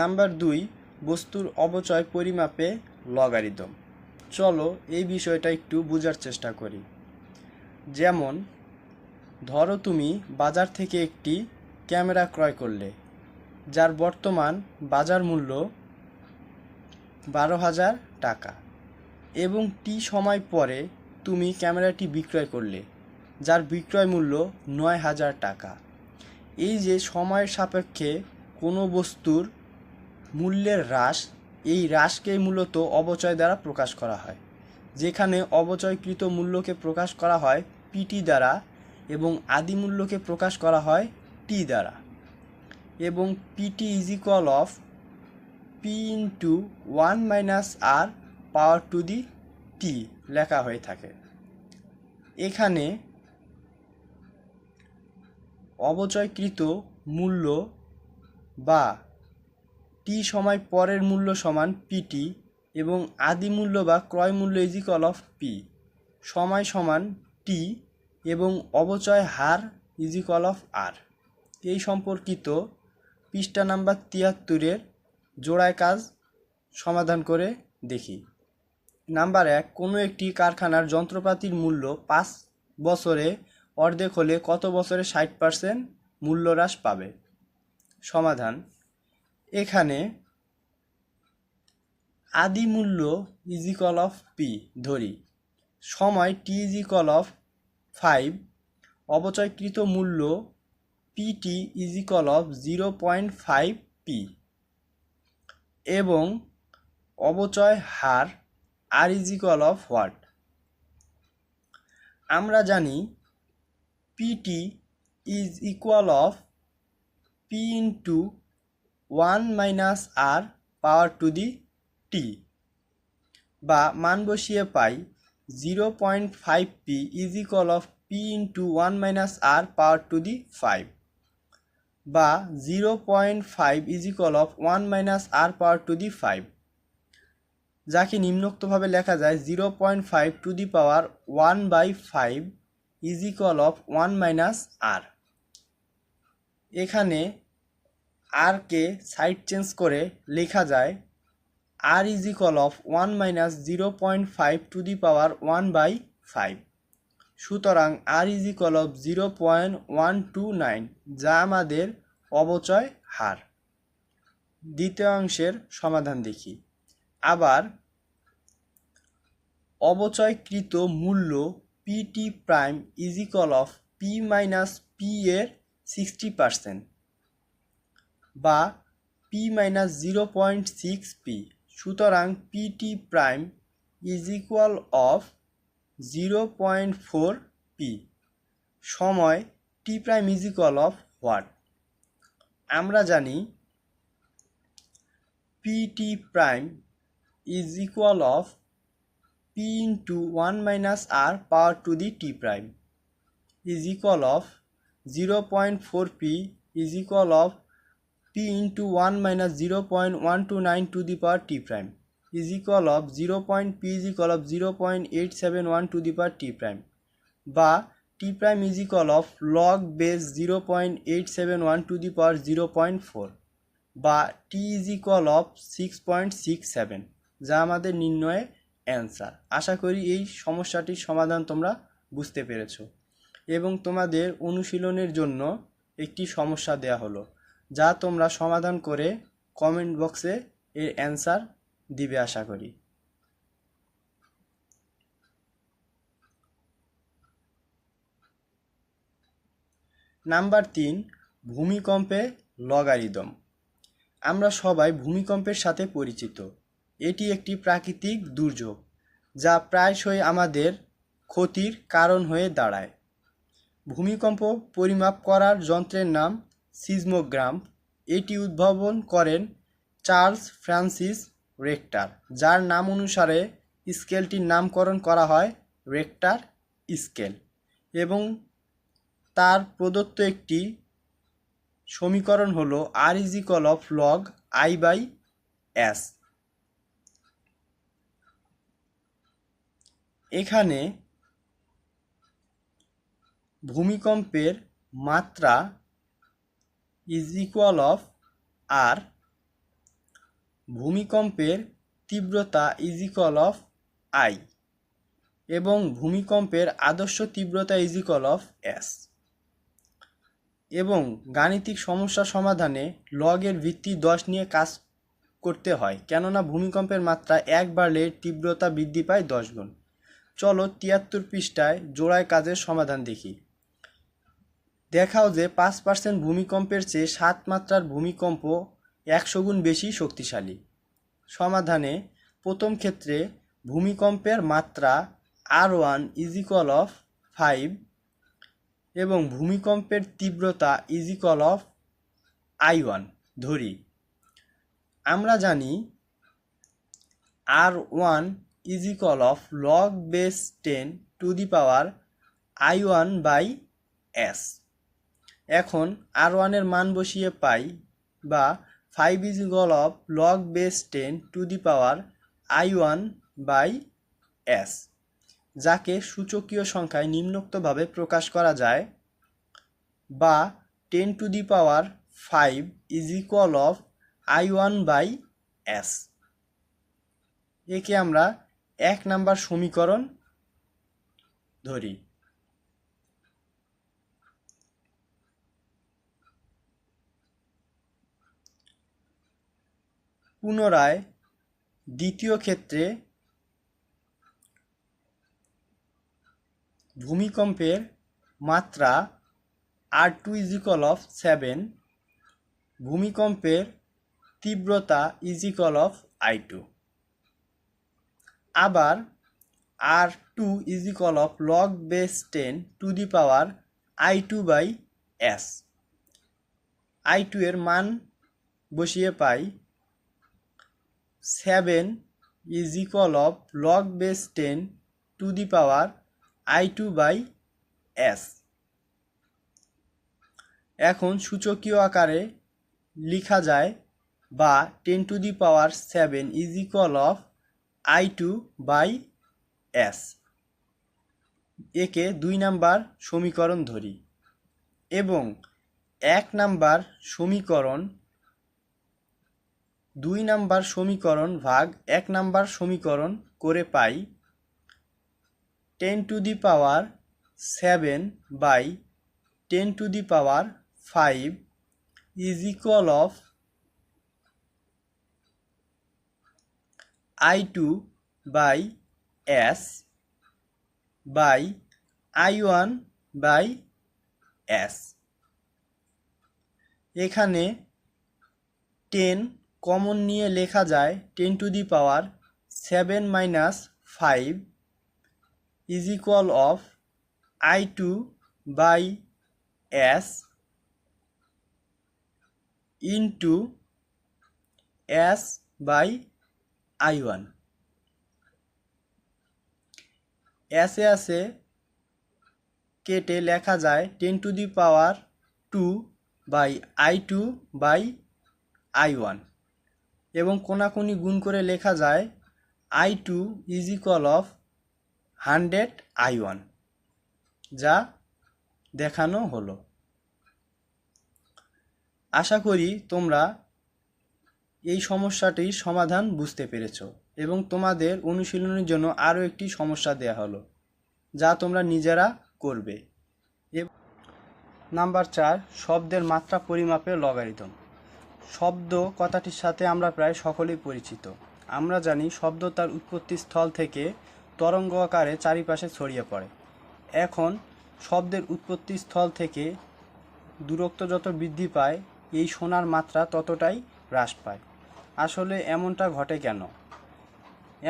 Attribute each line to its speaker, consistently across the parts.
Speaker 1: Number 2, বস্তুর অবচয় পরিমাপে লগারিদম। চলো এই বিষয়টা একটু বোঝার চেষ্টা করি। যেমন ধরো তুমি বাজার থেকে একটি ক্যামেরা ক্রয় করলে, যার বর্তমান বাজার মূল্য 12,000 টাকা, এবং টি সময় পরে তুমি ক্যামেরাটি বিক্রয় করলে, যার বিক্রয় মূল্য 9,000 টাকা। এই যে সময়ের সাপেক্ষে কোনো বস্তুর মূল্যের হ্রাস, এই হ্রাসকেই মূলত অবচয় দ্বারা প্রকাশ করা হয়, যেখানে অবচয়কৃত মূল্যকে প্রকাশ করা হয় পিটি দ্বারা এবং আদি মূল্যকে প্রকাশ করা হয় টি দ্বারা, এবং PT is equal of P into 1 minus R power to the T লেখা হয়ে থাকে। এখানে অবচয়কৃত মূল্য বা টি সময় পরের মূল্য সমান পিটি এবং আদি মূল্য বা ক্রয় মূল্য ইজ ইকুয়াল অফ পি, সময় সমান টি এবং অবচয় হার ইজ ইকুয়াল অফ আর। এই সম্পর্কিত পৃষ্ঠা নাম্বার 73-এর জোড়ায় কাজ সমাধান করে দেখি। নাম্বার 1, কোনো একটি কারখানার যন্ত্রপাতির মূল্য 5 বছরে অর্ধেক হলে কত বছরে 60% মূল্য হ্রাস পাবে? সমাধান। এখানে আদি মূল্য ইজ ইকুয়াল অফ পি ধরি, সময় টি ইজ ইকুয়াল অফ 5, অবচয়কৃত মূল্য PT is equal of 0.5 P এবং অবচয় হার R is equal of what? আমরা জানি PT is equal of P into 1 minus R power to the T, বা মান বসিয়ে পাই 0.5 P is equal of P into 1 minus R power to the 5, বা 0.5 is equal of 1 minus R power to the 5, যাকে নিম্নোক্তভাবে লেখা যায় 0.5 to the power 1/5 is equal of 1 minus R. এখানে আরকে সাইড চেঞ্জ করে লেখা যায় R is equal of 1 minus 0.5 to the power 1/5। সুতরাং আর ইজ ইকুয়াল অফ 0.129, যা আমাদের অবচয় হার। দ্বিতীয় অংশের সমাধান দেখি। আবার অবচয়কৃত মূল্য PT prime is equal of P minus P এর 60%, বা পি মাইনাস 0.6 পি। সুতরাং PT prime is equal of 0.4 P. সময় T prime is equal of what? আমরা জানি PT prime is equal of P into 1 minus R power to the T prime is equal of 0.4 P is equal of P into 1 minus 0.129 to the power T prime is equal of 0.p is equal of 0.871 to the power T prime, বা T prime is equal of log base 0.871 to the power 0.4, বা টি is equal of 6.67, যা আমাদের নির্ণয়ে answer. আশা করি এই সমস্যাটির সমাধান তোমরা বুঝতে পেরেছো, এবং তোমাদের অনুশীলনের জন্য একটি সমস্যা দেয়া হলো, যা তোমরা সমাধান করে কমেন্ট বক্সে এর অ্যান্সার দিবে আশা করি। নাম্বার 3, ভূমিকম্পে লগারিদম। আমরা সবাই ভূমিকম্পের সাথে পরিচিত। এটি একটি প্রাকৃতিক দুর্যোগ যা প্রায়শই আমাদের ক্ষতির কারণ হয়ে দাঁড়ায়। ভূমিকম্প পরিমাপ করার যন্ত্রের নাম সিজমোগ্রাম। এটি উদ্ভাবন করেন চার্লস ফ্রান্সিস রেক্টার, যার নাম অনুসারে স্কেলটির নামকরণ করা হয় রেক্টার স্কেল, এবং তার প্রদত্ত একটি সমীকরণ হলো R is equal of log I by S. এখানে ভূমিকম্পের মাত্রা ইজ ইকুয়াল অফ আর, ভূমিকম্পের তীব্রতা ইজ ইকুয়াল অফ আই এবং ভূমিকম্পের আদর্শ তীব্রতা ইজ ইকুয়াল অফ এস। এবং গাণিতিক সমস্যা সমাধানে লগের ভিত্তি 10 নিয়ে কাজ করতে হয়, কেননা ভূমিকম্পের মাত্রা 1 বাড়লে তীব্রতা বৃদ্ধি পায় 10 গুণ। চলো 73 পৃষ্ঠায় জোড়ায় কাজের সমাধান দেখি। দেখাও যে 5% ভূমিকম্পের চেয়ে 7 মাত্রার ভূমিকম্প 100 গুণ বেশি শক্তিশালী। সমাধানে প্রথম ক্ষেত্রে ভূমিকম্পের মাত্রা R1 ইজ ইকুয়াল অফ 5 এবং ভূমিকম্পের তীব্রতা ইজ ইকুয়াল অফ I1 ধরি। আমরা জানি R1 is equal of log base 10 to the power I1 by S। এখন R1 এর মান বসিয়ে পাই বা 5 is equal of log base 10 to the power I1 by S, যাকে সূচকীয় সংখ্যায় নিম্নোক্তভাবে প্রকাশ করা যায়, বা 10 to the power 5 is equal of I1 by S। একে আমরা 1 নাম্বার সমীকরণ ধরি। পুনরায় দ্বিতীয় ক্ষেত্রে ভূমিকম্পের মাত্রা R2 ইজ ইকুয়াল অফ 7, ভূমিকম্পের তীব্রতা ইজ ইকুয়াল অফ I2। আবার R2 is equal of log base 10 to the power I2 by S। I2 এর মান বসিয়ে পাই 7 is equal of log base 10 to the power I2 by S। এখন সূচকীয় আকারে লেখা যায়, বা 10 to the power 7 is equal of I2 by S। একে 2 নাম্বার সমীকরণ ধরি এবং 1 নাম্বার সমীকরণ 2 নাম্বার সমীকরণ ভাগ 1 নাম্বার সমীকরণ করে পাই 10 to the power 7 by 10 to the power 5 is equal of I2 by S by I1 by S। এখানে 10 কমন নিয়ে লেখা যায় 10 to the power 7 minus 5 is equal of I2 by S into S by I1। এসে আছে কেটে লেখা যায় 10 to the power 2 by I2 by I1 এবং কোনাকুনি গুণ করে লেখা যায় I2 is equal of 100 I1, যা দেখানো হলো। আশা করি তোমরা এই সমস্যাটির সমাধান বুঝতে পেরেছ এবং তোমাদের অনুশীলনের জন্য আরও একটি সমস্যা দেয়া হলো, যা তোমরা নিজেরা করবে। নাম্বার 4, শব্দের মাত্রা পরিমাপে লগারিদম। শব্দ কথাটির সাথে আমরা প্রায় সকলেই পরিচিত। আমরা জানি শব্দ তার উৎপত্তি স্থল থেকে তরঙ্গ আকারে চারিপাশে ছড়িয়ে পড়ে। এখন শব্দের উৎপত্তি স্থল থেকে দূরত্ব যত বৃদ্ধি পায় এই শোনার মাত্রা ততটাই হ্রাস পায়। আসলে এমনটা ঘটে কেন?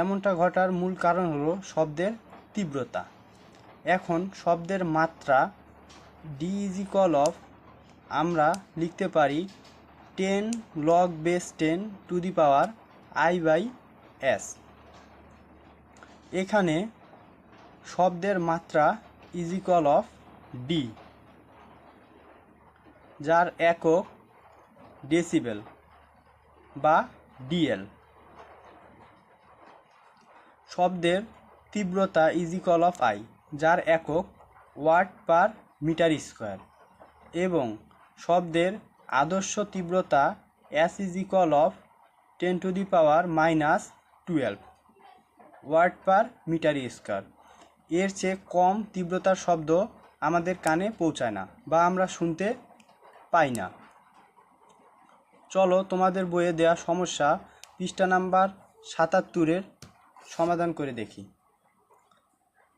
Speaker 1: এমনটা ঘটার মূল কারণ হলো শব্দের তীব্রতা। এখন শব্দের মাত্রা D ইজ ইকুয়াল অফ আমরা লিখতে পারি 10 log base 10 to the power I by S। এখানে শব্দের মাত্রা ইজ ইকুয়াল অফ D, যার একক ডেসিবেল বা DL। শব্দের তীব্রতা ইজ ইকুয়াল অফ I, যার একক ওয়াট পার মিটার স্কোয়ার, এবং শব্দের আদর্শ তীব্রতা S is equal of 10⁻⁻12 watt per metre square. এর চেয়ে কম তীব্রতার শব্দ আমাদের কানে পৌঁছায় না বা আমরা শুনতে পাই না। চলো তোমাদের বইয়ে দেওয়া সমস্যা পৃষ্ঠা নাম্বার 77-এর সমাধান করে দেখি।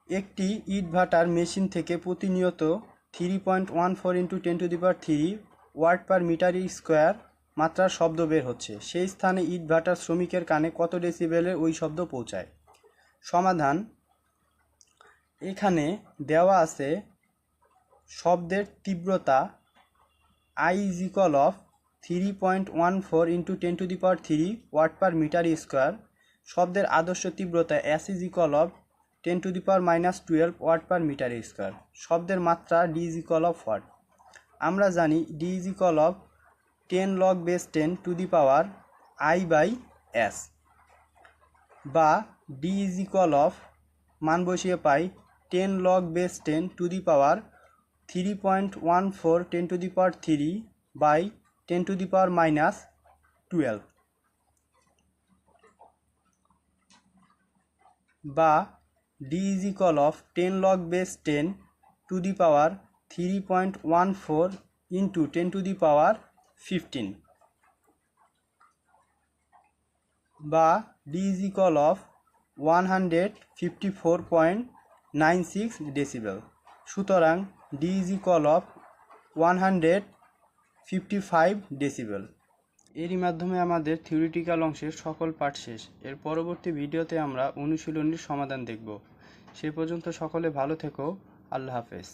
Speaker 1: একটি ইটভাটার মেশিন থেকে প্রতিনিয়ত 3.14 × 10⁻³ ওয়াট পার মিটার স্কয়ার মাত্রার শব্দ বের হচ্ছে। সেই স্থানে ইটভাটার শ্রমিকের কানে কত ডেসিবেলের ওই শব্দ পৌঁছায়? সমাধান, এখানে দেওয়া আছে শব্দের তীব্রতা I is equal of 3.14 × 10⁻³ watt per metre square, শব্দের আদর্শ তীব্রতা S is equal of 10⁻⁻12 watt per metre square, শব্দের মাত্রা D is equal of what? আমরা জানি D is equal of 10 log base 10 to the power I by S, বা D is equal of মান বসিয়ে পাই 10 log base 10 to the power 3.14 10⁻³ by 10⁻⁻12, বা D is equal of 10 log base 10 to the power 3.14 into 10⁻15, বা D is equal of 154.96 decibel. সুতরাং D is equal of 155 decibel. এরই মাধ্যমে আমাদের theoretical অংশের সকল পাঠ শেষ। এর পরবর্তী ভিডিওতে আমরা অনুশীলনীর সমাধান দেখব। সে পর্যন্ত সকলে ভালো থেকো। আল্লাহ হাফেজ।